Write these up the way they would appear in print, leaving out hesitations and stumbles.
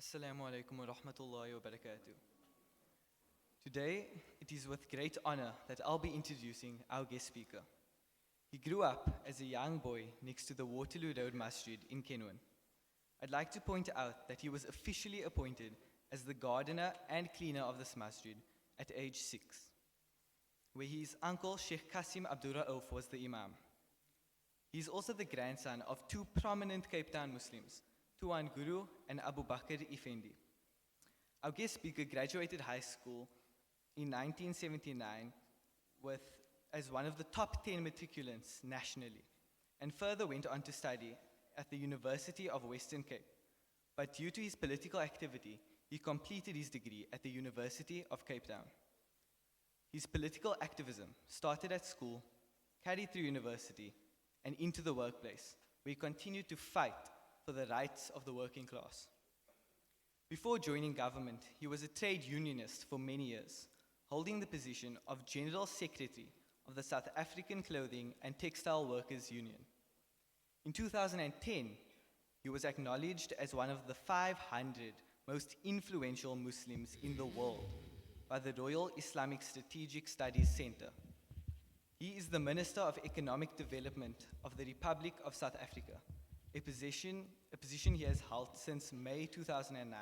Assalamu alaikum wa rahmatullahi wa barakatuh. Today, it is with great honor that I'll be introducing our guest speaker. He grew up as a young boy next to the Waterloo Road Masjid in Kenwan. I'd like to point out that he was officially appointed as the gardener and cleaner of this masjid at age 6, where his uncle Sheikh Qasim Abdul Rauf was the imam. He is also the grandson of two prominent Cape Town Muslims, Tuan Guru and Abu Bakr Effendi. Our guest speaker graduated high school in 1979 as one of the top 10 matriculants nationally, and further went on to study at the University of Western Cape. But due to his political activity, he completed his degree at the University of Cape Town. His political activism started at school, carried through university, and into the workplace, where he continued to fight for the rights of the working class. Before joining government, he was a trade unionist for many years, holding the position of General Secretary of the South African Clothing and Textile Workers Union. In 2010, he was acknowledged as one of the 500 most influential Muslims in the world by the Royal Islamic Strategic Studies Center. He is the Minister of Economic Development of the Republic of South Africa, a position he has held since May 2009.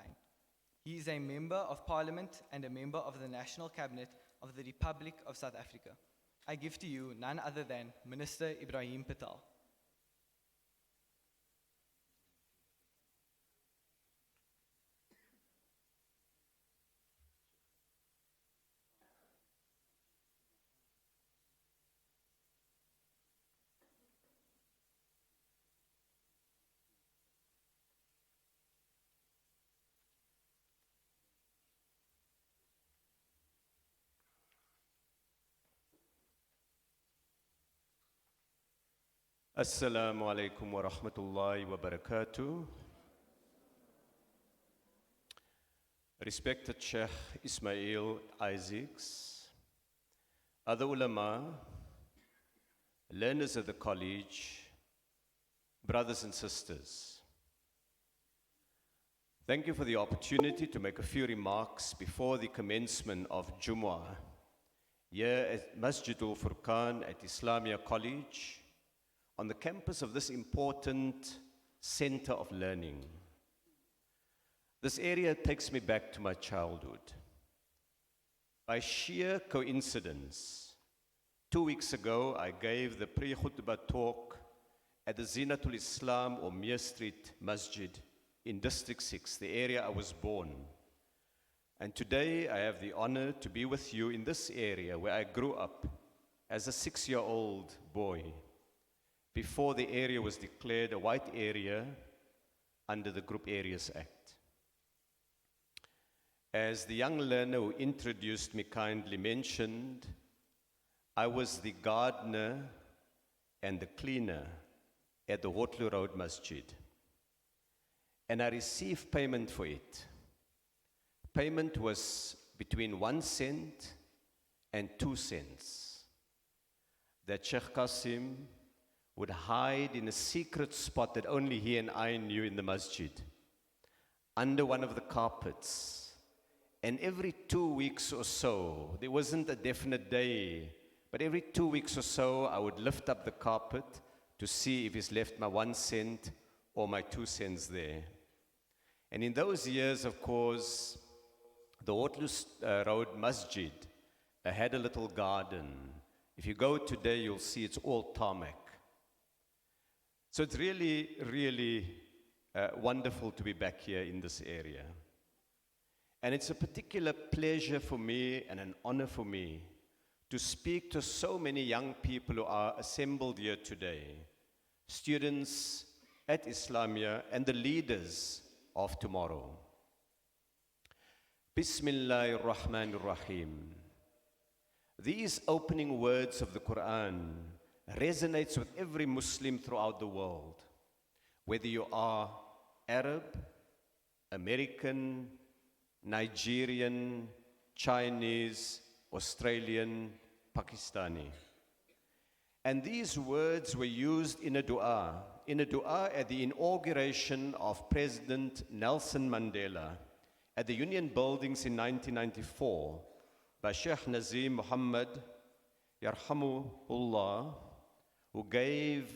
He is a Member of Parliament and a Member of the National Cabinet of the Republic of South Africa. I give to you none other than Minister Ebrahim Patel. Assalamu alaikum wa rahmatullahi wa barakatuh. Respected Sheikh Ismail Isaacs, other ulama, learners of the college, brothers and sisters. Thank you for the opportunity to make a few remarks before the commencement of Jumu'ah here at Masjid Furqaan at Islamia College, on the campus of this important center of learning. This area takes me back to my childhood. By sheer coincidence, 2 weeks ago, I gave the pre-khutbah talk at the Zinatul Islam or Mir Street Masjid in District 6, the area I was born. And today, I have the honor to be with you in this area where I grew up as a 6-year-old boy, before the area was declared a white area under the Group Areas Act. As the young learner who introduced me kindly mentioned, I was the gardener and the cleaner at the Waterloo Road Masjid. And I received payment for it. Payment was between 1 cent and 2 cents. That Sheikh Qasim would hide in a secret spot that only he and I knew in the masjid, under one of the carpets. And every 2 weeks or so, there wasn't a definite day, but every 2 weeks or so, I would lift up the carpet to see if he's left my 1 cent or my 2 cents there. And in those years, of course, the Waterloo Road Masjid had a little garden. If you go today, you'll see it's all tarmac. So it's really, really wonderful to be back here in this area. And it's a particular pleasure for me and an honor for me to speak to so many young people who are assembled here today, students at Islamia and the leaders of tomorrow. Bismillahir Rahmanir Rahim. These opening words of the Quran resonates with every Muslim throughout the world, whether you are Arab, American, Nigerian, Chinese, Australian, Pakistani. And these words were used in a dua in a dua at the inauguration of President Nelson Mandela at the Union Buildings in 1994 by Sheikh Nazim Muhammad, Yarhamuhullah, who gave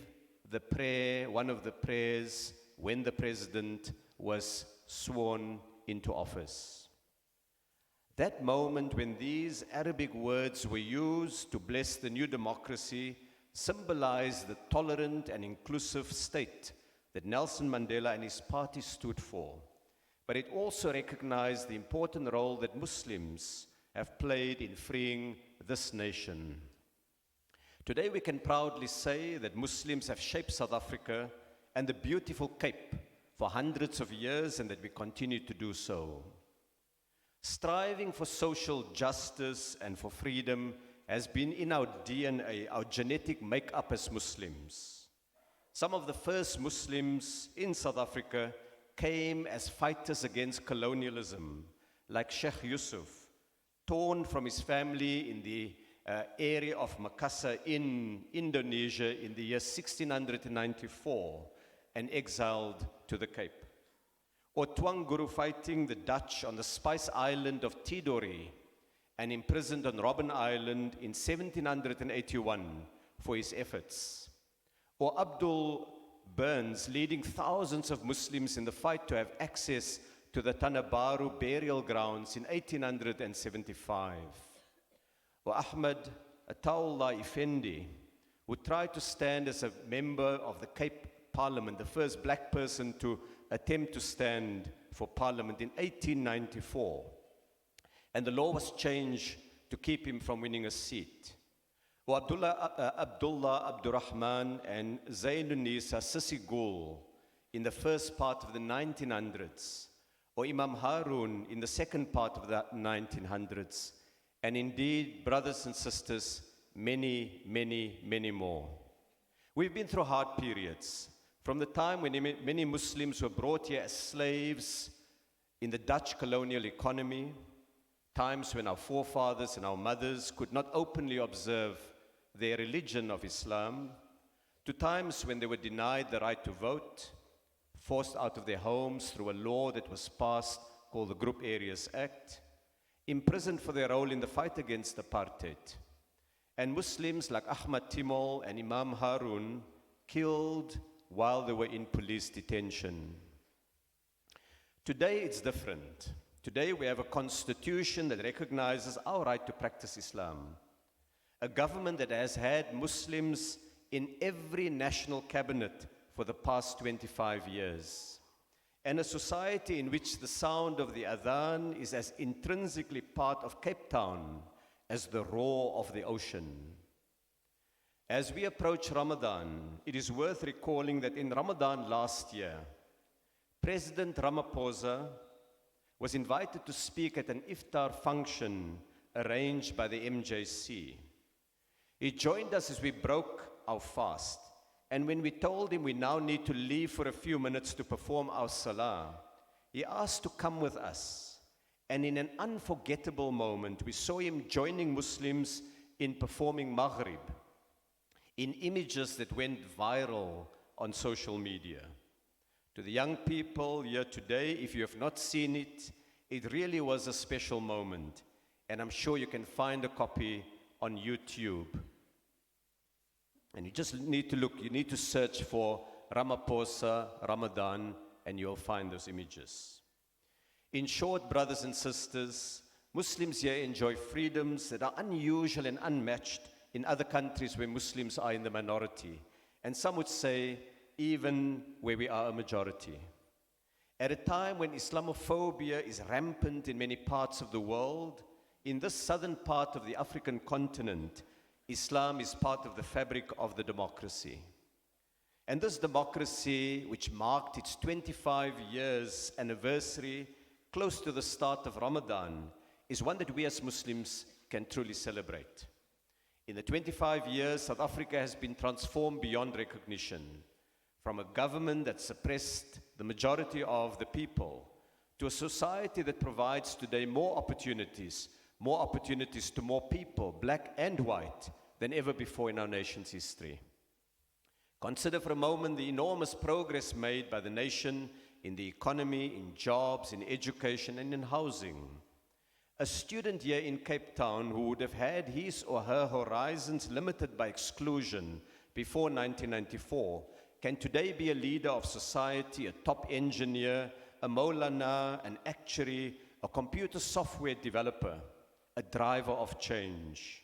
the prayer, one of the prayers, when the president was sworn into office. That moment when these Arabic words were used to bless the new democracy symbolized the tolerant and inclusive state that Nelson Mandela and his party stood for. But it also recognized the important role that Muslims have played in freeing this nation. Today we can proudly say that Muslims have shaped South Africa and the beautiful Cape for hundreds of years, and that we continue to do so. Striving for social justice and for freedom has been in our DNA, our genetic makeup as Muslims. Some of the first Muslims in South Africa came as fighters against colonialism, like Sheikh Yusuf, torn from his family in the area of Makassar in Indonesia in the year 1694 and exiled to the Cape. Or Tuan Guru fighting the Dutch on the Spice Island of Tidore and imprisoned on Robben Island in 1781 for his efforts. Or Abdul Burns leading thousands of Muslims in the fight to have access to the Tanabaru burial grounds in 1875. Or Ahmed Ataullah Effendi, who tried to stand as a member of the Cape Parliament, the first black person to attempt to stand for Parliament in 1894. And the law was changed to keep him from winning a seat. Or Abdullah Abdurrahman and Zainunisa Sissi Gul in the first part of the 1900s. Or Imam Harun in the second part of the 1900s. And indeed, brothers and sisters, many, many, many more. We've been through hard periods. From the time when many Muslims were brought here as slaves in the Dutch colonial economy, times when our forefathers and our mothers could not openly observe their religion of Islam, to times when they were denied the right to vote, forced out of their homes through a law that was passed called the Group Areas Act, imprisoned for their role in the fight against apartheid, and Muslims like Ahmad Timol and Imam Harun killed while they were in police detention. Today it's different. Today we have a constitution that recognizes our right to practice Islam, a government that has had Muslims in every national cabinet for the past 25 years, and a society in which the sound of the adhan is as intrinsically part of Cape Town as the roar of the ocean. As we approach Ramadan, it is worth recalling that in Ramadan last year, President Ramaphosa was invited to speak at an iftar function arranged by the MJC. He joined us as we broke our fast, and when we told him we now need to leave for a few minutes to perform our salah, he asked to come with us. And in an unforgettable moment, we saw him joining Muslims in performing Maghrib, in images that went viral on social media. To the young people here today, if you have not seen it, it really was a special moment. And I'm sure you can find a copy on YouTube. And you just need to look, you need to search for Ramaphosa, Ramadan, and you'll find those images. In short, brothers and sisters, Muslims here enjoy freedoms that are unusual and unmatched in other countries where Muslims are in the minority, and some would say even where we are a majority. At a time when Islamophobia is rampant in many parts of the world, in this southern part of the African continent, Islam is part of the fabric of the democracy. And this democracy, which marked its 25 years anniversary close to the start of Ramadan, is one that we as Muslims can truly celebrate. In the 25 years, South Africa has been transformed beyond recognition, from a government that suppressed the majority of the people to a society that provides today more opportunities to more people, black and white, than ever before in our nation's history. Consider for a moment the enormous progress made by the nation in the economy, in jobs, in education, and in housing. A student here in Cape Town who would have had his or her horizons limited by exclusion before 1994 can today be a leader of society, a top engineer, a Maulana, an actuary, a computer software developer, a driver of change.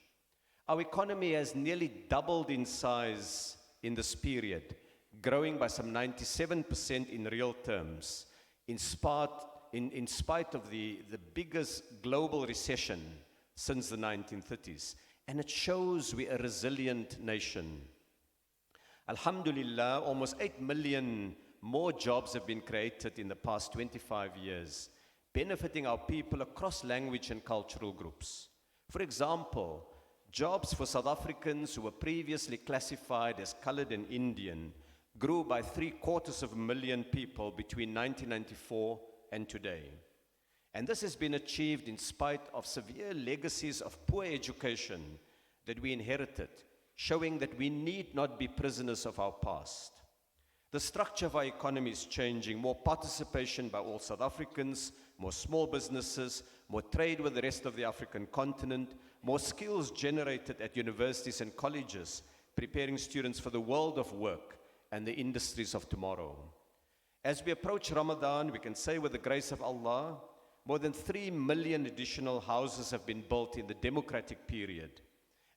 Our economy has nearly doubled in size in this period, growing by some 97% in real terms, in spite of the biggest global recession since the 1930s. And it shows we're a resilient nation. Alhamdulillah, almost 8 million more jobs have been created in the past 25 years, benefiting our people across language and cultural groups. For example, jobs for South Africans who were previously classified as colored and Indian grew by 750,000 people between 1994 and today. And this has been achieved in spite of severe legacies of poor education that we inherited, showing that we need not be prisoners of our past. The structure of our economy is changing, more participation by all South Africans, more small businesses, more trade with the rest of the African continent, more skills generated at universities and colleges, preparing students for the world of work and the industries of tomorrow. As we approach Ramadan, we can say with the grace of Allah, more than 3 million additional houses have been built in the democratic period,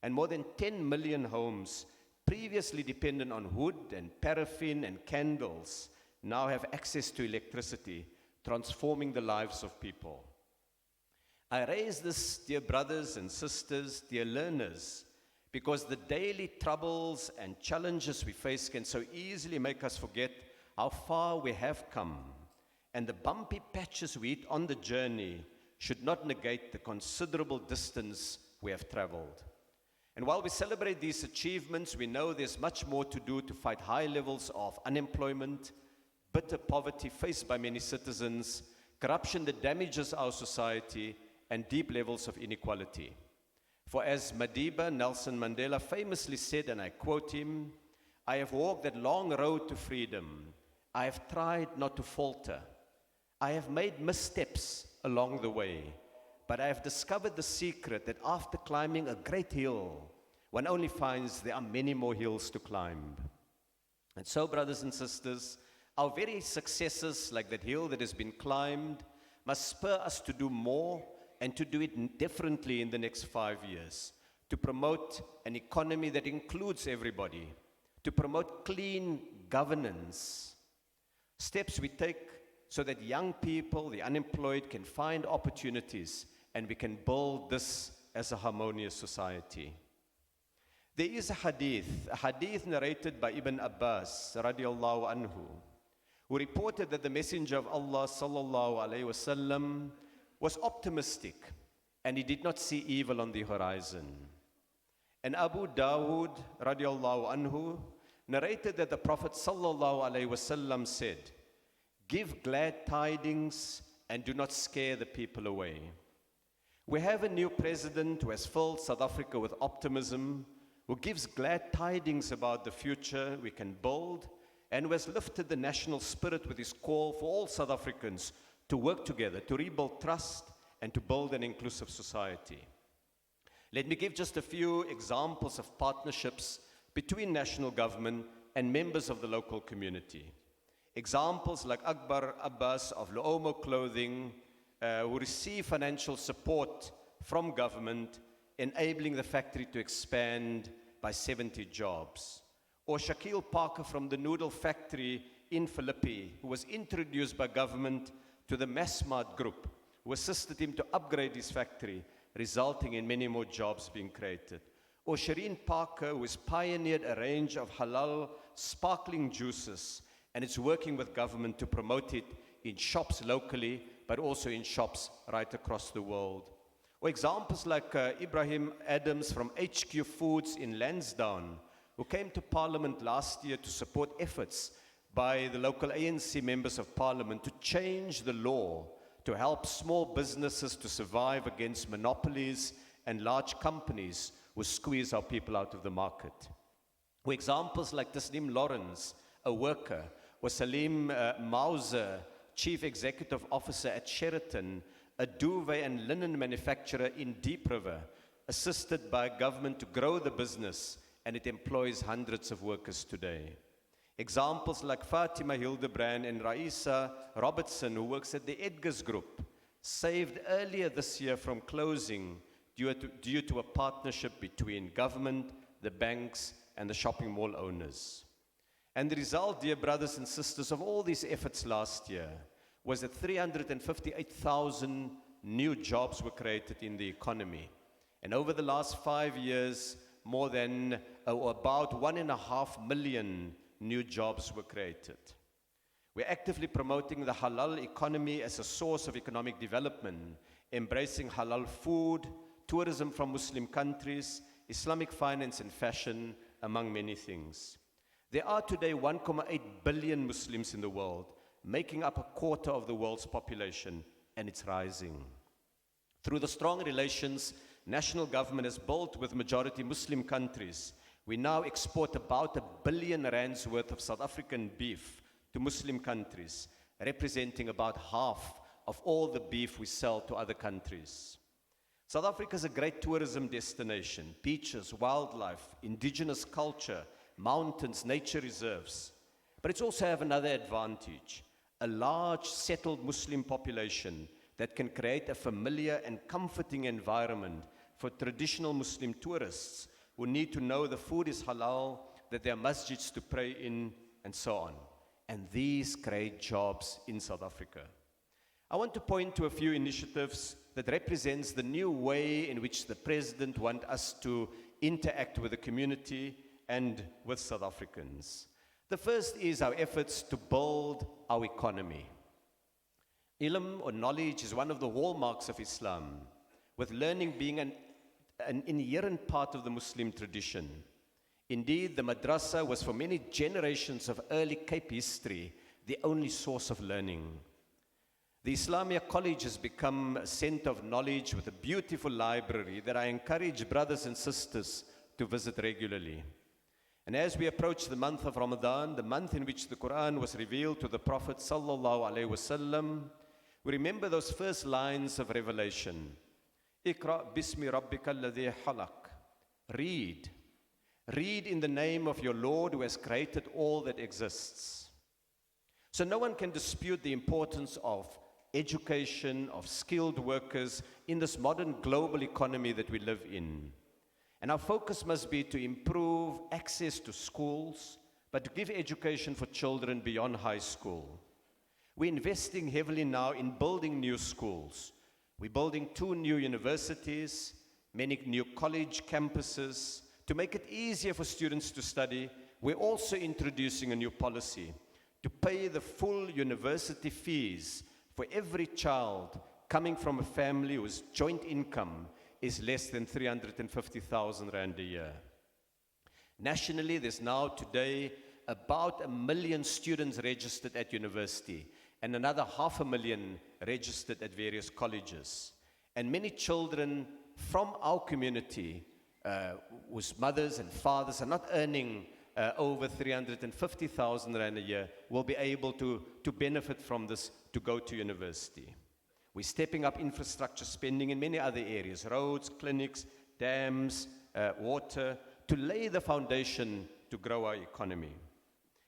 and more than 10 million homes previously dependent on wood and paraffin and candles now have access to electricity, transforming the lives of people. I raise this, dear brothers and sisters, dear learners, because the daily troubles and challenges we face can so easily make us forget how far we have come, and the bumpy patches we hit on the journey should not negate the considerable distance we have traveled. And while we celebrate these achievements, we know there's much more to do to fight high levels of unemployment, bitter poverty faced by many citizens, corruption that damages our society, and deep levels of inequality. For as Madiba Nelson Mandela famously said, and I quote him, "I have walked that long road to freedom. I have tried not to falter. I have made missteps along the way, but I have discovered the secret that after climbing a great hill, one only finds there are many more hills to climb." And so, brothers and sisters, our very successes, like that hill that has been climbed, must spur us to do more and to do it differently in the next 5 years, to promote an economy that includes everybody, to promote clean governance, steps we take so that young people, the unemployed, can find opportunities and we can build this as a harmonious society. There is a hadith narrated by Ibn Abbas radiallahu anhu, who reported that the Messenger of Allah sallallahu alayhi wasallam was optimistic and he did not see evil on the horizon. And Abu Dawood radiallahu anhu narrated that the Prophet sallallahu alaihi wasallam said, "Give glad tidings and do not scare the people away." We have a new president who has filled South Africa with optimism, who gives glad tidings about the future we can build, and who has lifted the national spirit with his call for all South Africans to work together, to rebuild trust, and to build an inclusive society. Let me give just a few examples of partnerships between national government and members of the local community. Examples like Akbar Abbas of Luomo Clothing, who receive financial support from government, enabling the factory to expand by 70 jobs. Or Shakil Parker from the Noodle Factory in Philippi, who was introduced by government to the Masjid group, who assisted him to upgrade his factory, resulting in many more jobs being created. Or Shireen Parker, who has pioneered a range of halal sparkling juices, and is working with government to promote it in shops locally, but also in shops right across the world. Or examples like Ebrahim Adams from HQ Foods in Lansdowne, who came to Parliament last year to support efforts by the local ANC members of Parliament to change the law to help small businesses to survive against monopolies and large companies who squeeze our people out of the market. Where examples like Tasneem Lawrence, a worker, or Salim Mauser, Chief Executive Officer at Sheraton, a duvet and linen manufacturer in Deep River, assisted by government to grow the business, and it employs hundreds of workers today. Examples like Fatima Hildebrand and Raisa Robertson, who works at the Edgar's Group, saved earlier this year from closing due to a partnership between government, the banks, and the shopping mall owners. And the result, dear brothers and sisters, of all these efforts last year was that 358,000 new jobs were created in the economy. And over the last 5 years, more than about 1.5 million new jobs were created. We're actively promoting the halal economy as a source of economic development, embracing halal food, tourism from Muslim countries, Islamic finance and fashion, among many things. There are today 1.8 billion Muslims in the world, making up a quarter of the world's population, and it's rising. Through the strong relations national government has built with majority Muslim countries, we now export about R1 billion worth of South African beef to Muslim countries, representing about half of all the beef we sell to other countries. South Africa is a great tourism destination: beaches, wildlife, indigenous culture, mountains, nature reserves. But it's also have another advantage: a large settled Muslim population that can create a familiar and comforting environment for traditional Muslim tourists who need to know the food is halal, that there are masjids to pray in, and so on. And these create jobs in South Africa. I want to point to a few initiatives that represents the new way in which the President wants us to interact with the community and with South Africans. The first is our efforts to build our economy. Ilm or knowledge is one of the hallmarks of Islam, with learning being an inherent part of the Muslim tradition. Indeed, the madrasa was for many generations of early Cape history the only source of learning. The Islamia College has become a center of knowledge with a beautiful library that I encourage brothers and sisters to visit regularly. And as we approach the month of Ramadan, the month in which the Quran was revealed to the Prophet sallallahu alaihi wasallam, we remember those first lines of revelation. Iqra bismi rabbika alladhi halaq. Read. Read in the name of your Lord who has created all that exists. So no one can dispute the importance of education, of skilled workers in this modern global economy that we live in. And our focus must be to improve access to schools, but to give education for children beyond high school. We're investing heavily now in building new schools. We're building 2 new universities, many new college campuses. To make it easier for students to study, we're also introducing a new policy to pay the full university fees for every child coming from a family whose joint income is less than 350,000 rand a year. Nationally, there's now today about 1 million students registered at university and another 500,000 registered at various colleges. And many children from our community whose mothers and fathers are not earning over 350,000 rand a year will be able to benefit from this to go to university. We're stepping up infrastructure spending in many other areas: roads, clinics, dams, water, to lay the foundation to grow our economy.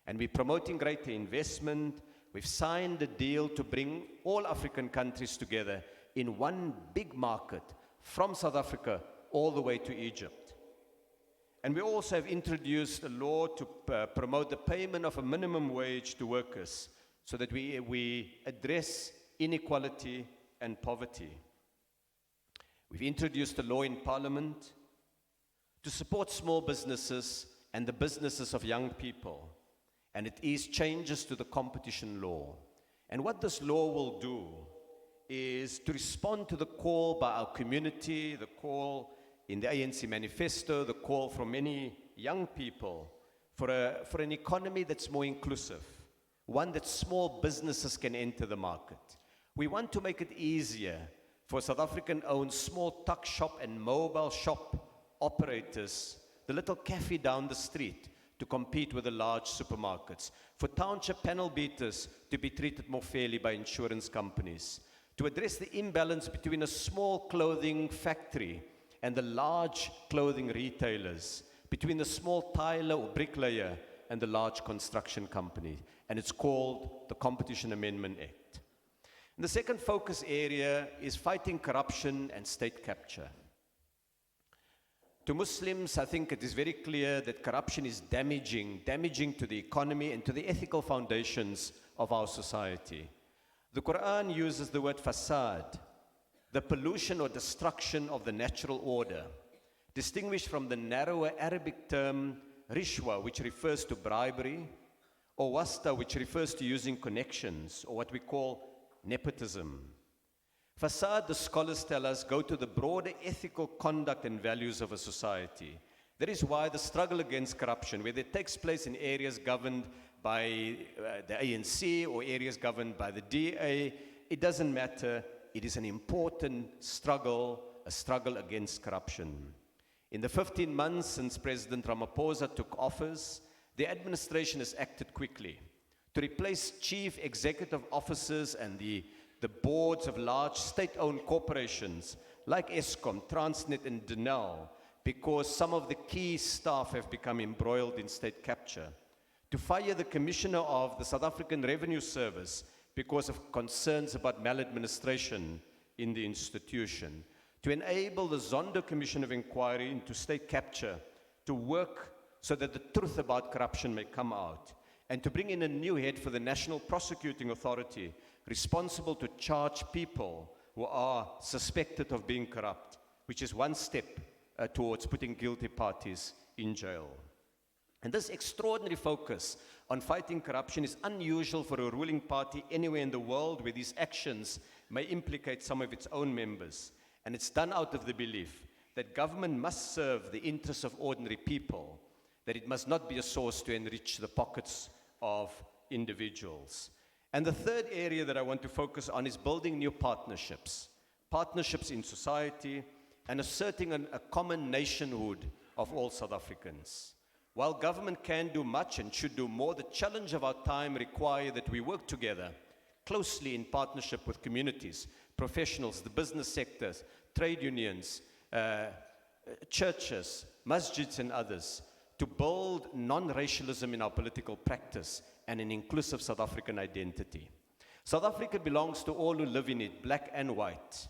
And we're promoting greater investment. We've signed a deal to bring all African countries together in one big market from South Africa all the way to Egypt. And we also have introduced a law to promote the payment of a minimum wage to workers so that we address inequality and poverty. We've introduced a law in Parliament to support small businesses and the businesses of young people. And it is changes to the competition law. And what this law will do is to respond to the call by our community, the call in the ANC manifesto, the call from many young people for an economy that's more inclusive, one that small businesses can enter the market. We want to make it easier for South African-owned small tuck shop and mobile shop operators, the little cafe down the street, to compete with the large supermarkets, for township panel beaters to be treated more fairly by insurance companies, to address the imbalance between a small clothing factory and the large clothing retailers, between the small tiler or bricklayer and the large construction company. And it's called the Competition Amendment Act. And the second focus area is fighting corruption and state capture. To Muslims, I think it is very clear that corruption is damaging to the economy and to the ethical foundations of our society. The Quran uses the word fasad, the pollution or destruction of the natural order, distinguished from the narrower Arabic term rishwa, which refers to bribery, or wasta, which refers to using connections, or what we call nepotism. Fasad, the scholars tell us, go to the broader ethical conduct and values of a society. That is why the struggle against corruption, whether it takes place in areas governed by the ANC or areas governed by the DA, it doesn't matter. It is an important struggle, a struggle against corruption. In the 15 months since President Ramaphosa took office, the administration has acted quickly to replace chief executive officers and the boards of large state-owned corporations like Eskom, Transnet and Denel, because some of the key staff have become embroiled in state capture. To fire the commissioner of the South African Revenue Service because of concerns about maladministration in the institution. To enable the Zondo Commission of Inquiry into state capture to work so that the truth about corruption may come out. And to bring in a new head for the National Prosecuting Authority responsible to charge people who are suspected of being corrupt, which is one step towards putting guilty parties in jail. And this extraordinary focus on fighting corruption is unusual for a ruling party anywhere in the world where these actions may implicate some of its own members. And it's done out of the belief that government must serve the interests of ordinary people, that it must not be a source to enrich the pockets of individuals. And the third area that I want to focus on is building new partnerships in society, and asserting a common nationhood of all South Africans. While government can do much and should do more, the challenge of our time requires that we work together closely in partnership with communities, professionals, the business sectors, trade unions, churches, masjids and others, to build non-racialism in our political practice and an inclusive South African identity. South Africa belongs to all who live in it, black and white,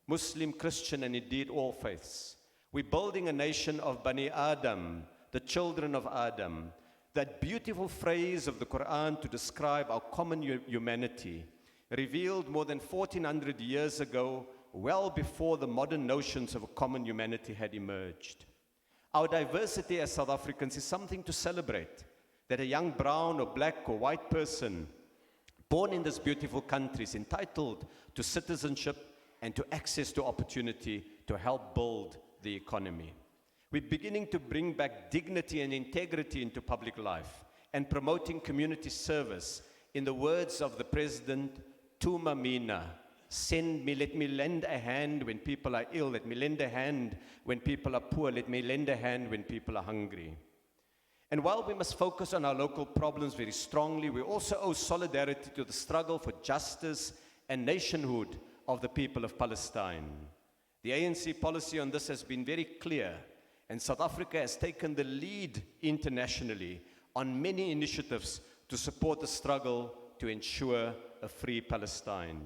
Muslim, Christian, and indeed all faiths. We're building a nation of Bani Adam, the children of Adam. That beautiful phrase of the Quran to describe our common humanity, revealed more than 1400 years ago, well before the modern notions of a common humanity had emerged. Our diversity as South Africans is something to celebrate, that a young brown or black or white person born in this beautiful country is entitled to citizenship and to access to opportunity to help build the economy. We're beginning to bring back dignity and integrity into public life and promoting community service. In the words of the President, Tuma Mina, send me, let me lend a hand when people are ill, let me lend a hand when people are poor, let me lend a hand when people are hungry. And while we must focus on our local problems very strongly, we also owe solidarity to the struggle for justice and nationhood of the people of Palestine. The ANC policy on this has been very clear, and South Africa has taken the lead internationally on many initiatives to support the struggle to ensure a free Palestine.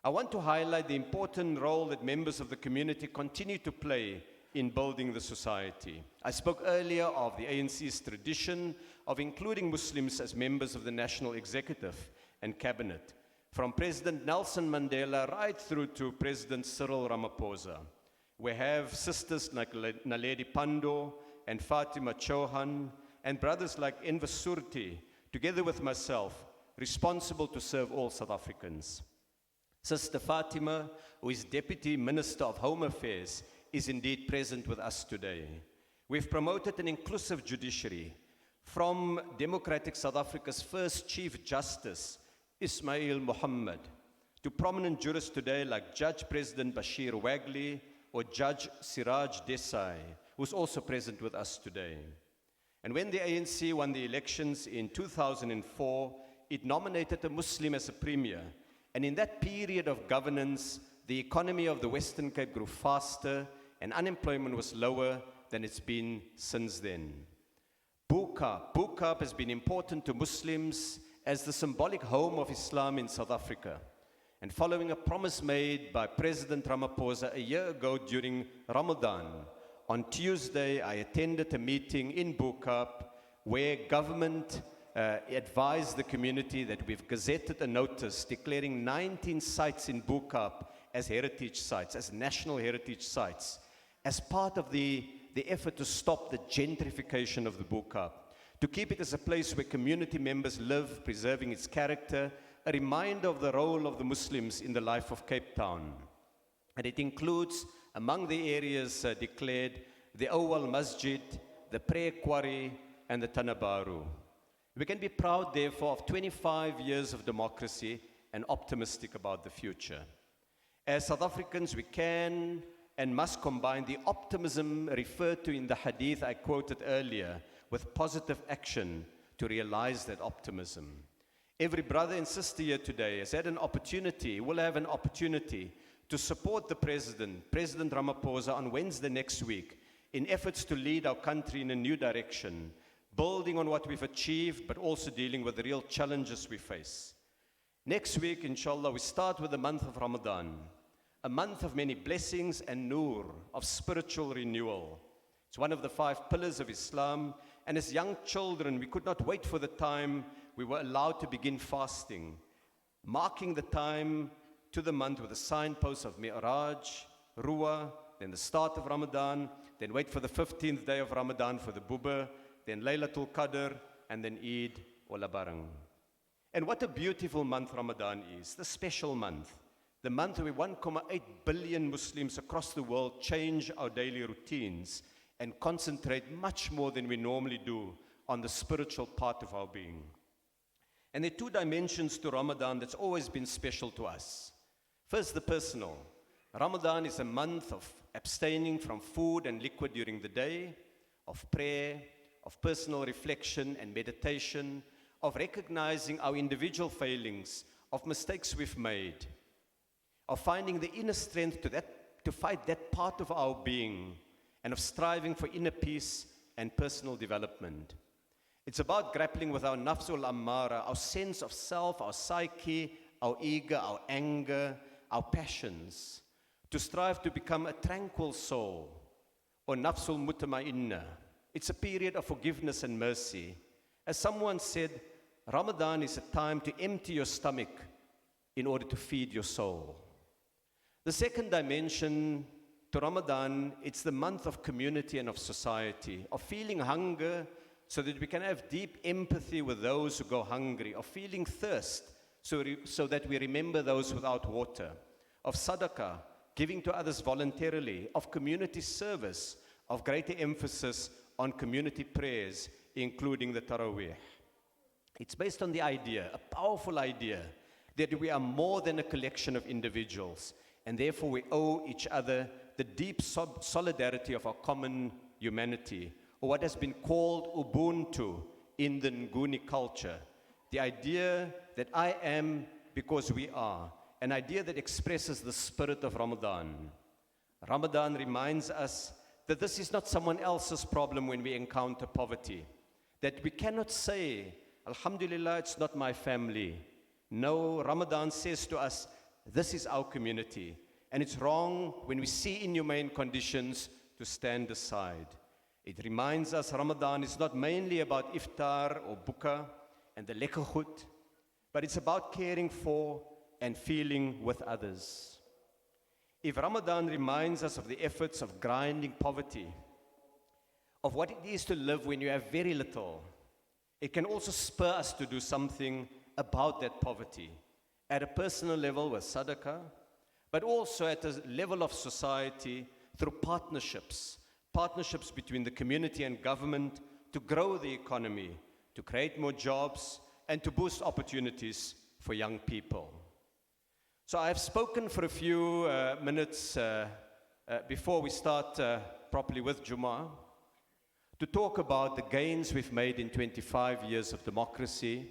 I want to highlight the important role that members of the community continue to play in building the society. I spoke earlier of the ANC's tradition of including Muslims as members of the National Executive and Cabinet, from President Nelson Mandela right through to President Cyril Ramaphosa. We have sisters like Naledi Pandor and Fatima Chauhan, and brothers like Enver Surti, together with myself, responsible to serve all South Africans. Sister Fatima, who is Deputy Minister of Home Affairs, is indeed present with us today. We've promoted an inclusive judiciary, from democratic South Africa's first Chief Justice, Ismail Mohammed, to prominent jurists today like Judge President Bashir Wagley or Judge Siraj Desai, who's also present with us today. And when the ANC won the elections in 2004, it nominated a Muslim as a premier. And in that period of governance, the economy of the Western Cape grew faster and unemployment was lower than it's been since then. Bukaap has been important to Muslims as the symbolic home of Islam in South Africa. And following a promise made by President Ramaphosa a year ago during Ramadan, on Tuesday I attended a meeting in Bukaap where government advised the community that we've gazetted a notice declaring 19 sites in Bukaap as heritage sites, as national heritage sites, as part of the effort to stop the gentrification of the Bukaap, to keep it as a place where community members live, preserving its character, a reminder of the role of the Muslims in the life of Cape Town. And it includes, among the areas declared, the Awal Masjid, the prayer quarry, and the Tanabaru. We can be proud, therefore, of 25 years of democracy and optimistic about the future. As South Africans, we can and must combine the optimism referred to in the hadith I quoted earlier with positive action to realize that optimism. Every brother and sister here today has had an opportunity, will have an opportunity to support the President Ramaphosa on Wednesday next week in efforts to lead our country in a new direction, building on what we've achieved, but also dealing with the real challenges we face. Next week, inshallah, we start with the month of Ramadan, a month of many blessings and nur, of spiritual renewal. It's one of the 5 pillars of Islam, and as young children, we could not wait for the time we were allowed to begin fasting, marking the time to the month with the signposts of Mi'raj, Ruwa, then the start of Ramadan, then wait for the 15th day of Ramadan for the Buba, then Laylatul Qadr, and then Eid Ola Barang. And what a beautiful month Ramadan is, the special month. The month where 1.8 billion Muslims across the world change our daily routines and concentrate much more than we normally do on the spiritual part of our being. And there are 2 dimensions to Ramadan that's always been special to us. First, the personal. Ramadan is a month of abstaining from food and liquid during the day, of prayer, of personal reflection and meditation, of recognizing our individual failings, of mistakes we've made, of finding the inner strength to fight that part of our being, and of striving for inner peace and personal development. It's about grappling with our nafsul ammara, our sense of self, our psyche, our ego, our anger, our passions, to strive to become a tranquil soul, or nafsul mutma'inna. It's a period of forgiveness and mercy. As someone said, Ramadan is a time to empty your stomach in order to feed your soul. The second dimension to Ramadan, it's the month of community and of society, of feeling hunger so that we can have deep empathy with those who go hungry, of feeling thirst so that we remember those without water, of sadaqah, giving to others voluntarily, of community service, of greater emphasis on community prayers, including the Taraweeh. It's based on the idea, a powerful idea, that we are more than a collection of individuals, and therefore we owe each other the deep solidarity of our common humanity, or what has been called Ubuntu in the Nguni culture, the idea that I am because we are, an idea that expresses the spirit of Ramadan. Ramadan reminds us that this is not someone else's problem when we encounter poverty, that we cannot say, Alhamdulillah, it's not my family. No, Ramadan says to us, this is our community. And it's wrong when we see inhumane conditions to stand aside. It reminds us Ramadan is not mainly about iftar or buka and the lekker goed, but it's about caring for and feeling with others. If Ramadan reminds us of the efforts of grinding poverty, of what it is to live when you have very little, it can also spur us to do something about that poverty, at a personal level with sadaqah, but also at a level of society through partnerships between the community and government to grow the economy, to create more jobs, and to boost opportunities for young people. So I've spoken for a few minutes before we start properly with Jummah to talk about the gains we've made in 25 years of democracy,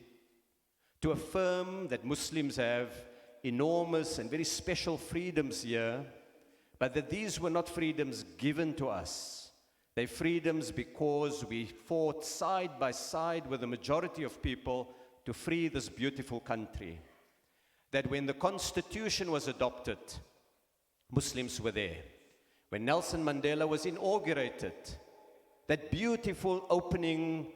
to affirm that Muslims have enormous and very special freedoms here, but that these were not freedoms given to us. They're freedoms because we fought side by side with the majority of people to free this beautiful country. That when the Constitution was adopted, Muslims were there. When Nelson Mandela was inaugurated, that beautiful opening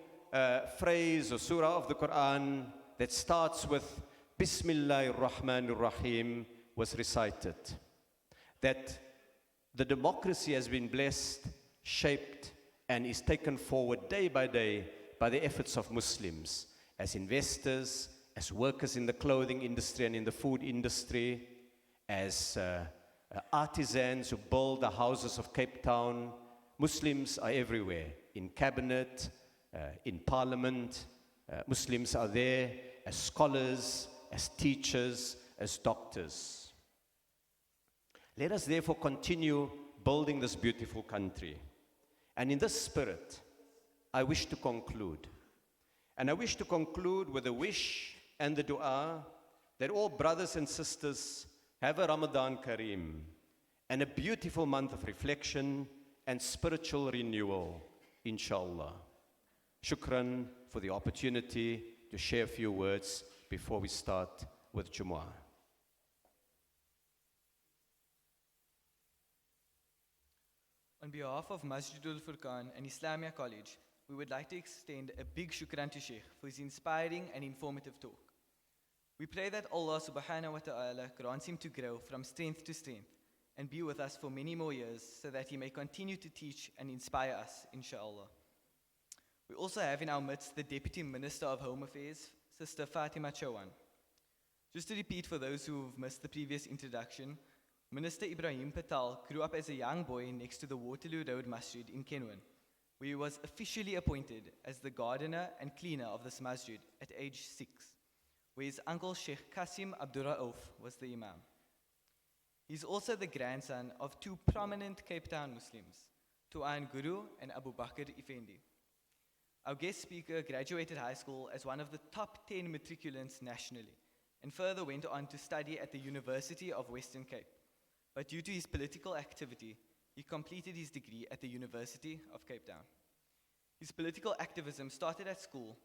phrase or surah of the Quran that starts with Bismillahir Rahmanir Rahim was recited. That the democracy has been blessed, shaped, and is taken forward day by day by the efforts of Muslims as investors, as workers in the clothing industry and in the food industry, as artisans who build the houses of Cape Town. Muslims are everywhere, in cabinet, in parliament. Muslims are there as scholars, as teachers, as doctors. Let us therefore continue building this beautiful country. And in this spirit, I wish to conclude. And I wish to conclude with a wish and the dua that all brothers and sisters have a Ramadan Kareem and a beautiful month of reflection and spiritual renewal, inshallah. Shukran for the opportunity to share a few words before we start with Jumu'ah. On behalf of Masjid Furqaan and Islamia College, we would like to extend a big shukran to Sheikh for his inspiring and informative talk. We pray that Allah subhanahu wa ta'ala grants him to grow from strength to strength and be with us for many more years so that he may continue to teach and inspire us, inshallah. We also have in our midst the Deputy Minister of Home Affairs, Sister Fatima Chauhan. Just to repeat for those who have missed the previous introduction, Minister Ebrahim Patel grew up as a young boy next to the Waterloo Road Masjid in Kenwan, where he was officially appointed as the gardener and cleaner of this masjid at age 6, where his uncle Sheikh Qasim Abdurraouf was the imam. He's also the grandson of two prominent Cape Town Muslims, Tuan Guru and Abu Bakr Effendi. Our guest speaker graduated high school as one of the top 10 matriculants nationally, and further went on to study at the University of Western Cape. But due to his political activity, he completed his degree at the University of Cape Town. His political activism started at school,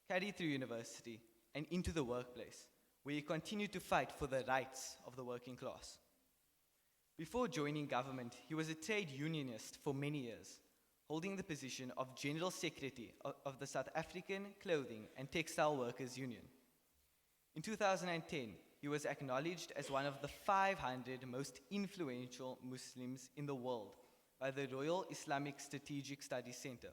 carried through university, and into the workplace, where he continued to fight for the rights of the working class. Before joining government, he was a trade unionist for many years, holding the position of General Secretary of the South African Clothing and Textile Workers Union. In 2010, he was acknowledged as one of the 500 most influential Muslims in the world by the Royal Islamic Strategic Studies Center.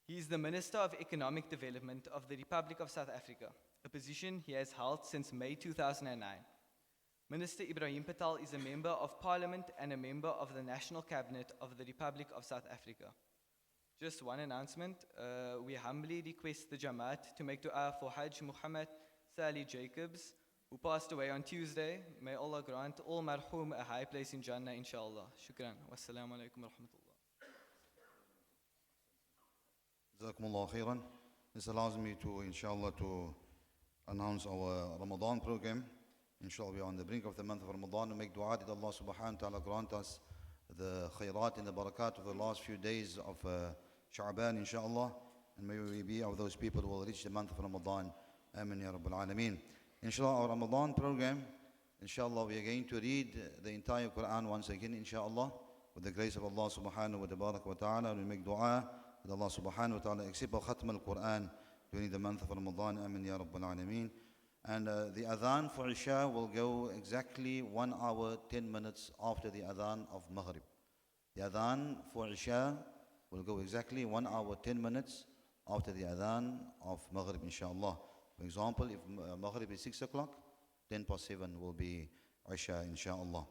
He is the Minister of Economic Development of the Republic of South Africa, a position he has held since May 2009. Minister Ebrahim Patel is a member of Parliament and a member of the National Cabinet of the Republic of South Africa. Just one announcement, we humbly request the Jamaat to make dua for Hajj Muhammad Sally Jacobs, who passed away on Tuesday. May Allah grant all marhum a high place in Jannah, inshallah. Shukran. Wassalamu alaikum wa rahmatullah. Jazakumullah khairan. This allows me to, inshallah, to announce our Ramadan program. Inshallah, we are on the brink of the month of Ramadan. We make dua that Allah subhanahu wa ta'ala grant us the khairat and the barakat of the last few days of Sha'ban, inshallah. And may we be of those people who will reach the month of Ramadan. Amin ya Rabbil Alameen. Inshallah, our Ramadan program, inshallah, we are going to read the entire Quran once again, inshallah, with the grace of Allah subhanahu wa ta'ala. We make dua that Allah subhanahu wa ta'ala accept al-Khatm al-Quran during the month of Ramadan. Amin ya Rabbil Alameen. And the adhan for Isha will go exactly 1 hour, 10 minutes after the adhan of Maghrib. The adhan for Isha will go exactly 1 hour, 10 minutes after the adhan of Maghrib, inshallah. For example, if Maghrib is 6 o'clock, 10 past 7 will be Isha, inshallah.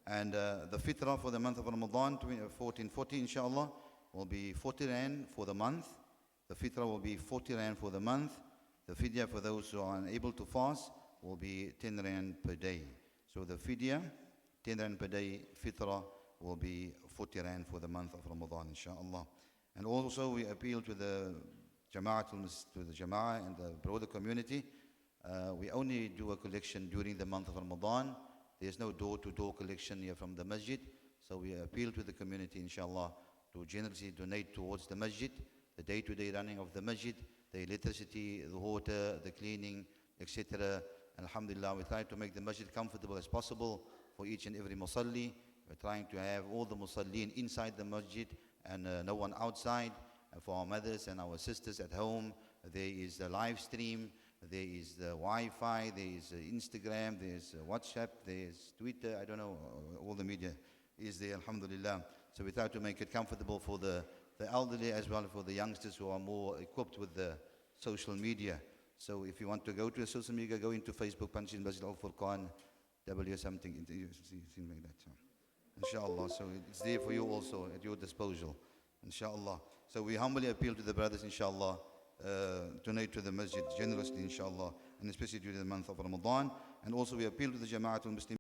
And the fitrah for the month of Ramadan, 1440, inshallah, will be 40 rand for the month. The fitrah will be 40 rand for the month. The fidya for those who are unable to fast will be 10 rand per day. So the fidya, 10 rand per day, fitrah will be 40 rand for the month of Ramadan, inshallah. And also we appeal to the to the Jama'ah and the broader community. We only do a collection during the month of Ramadan. There's no door-to-door collection here from the Masjid. So we appeal to the community, inshallah, to generously donate towards the Masjid, the day-to-day running of the Masjid, the electricity, the water, the cleaning, etc. And alhamdulillah, we try to make the Masjid comfortable as possible for each and every musalli. We're trying to have all the musallin inside the Masjid and no one outside. And for our mothers and our sisters at home, there is the live stream, there is the Wi-Fi, there is Instagram, there is WhatsApp, there is Twitter, I don't know, all the media is there, alhamdulillah. So we try to make it comfortable for the elderly as well as for the youngsters who are more equipped with the social media. So if you want to go to the social media, go into Facebook, punch in Masjid Al-Furqaan, W something, something like that. So, inshallah, so it's there for you also at your disposal, inshallah. So we humbly appeal to the brothers, inshallah, donate to the Masjid generously, inshallah, and especially during the month of Ramadan. And also we appeal to the Jama'atul Muslim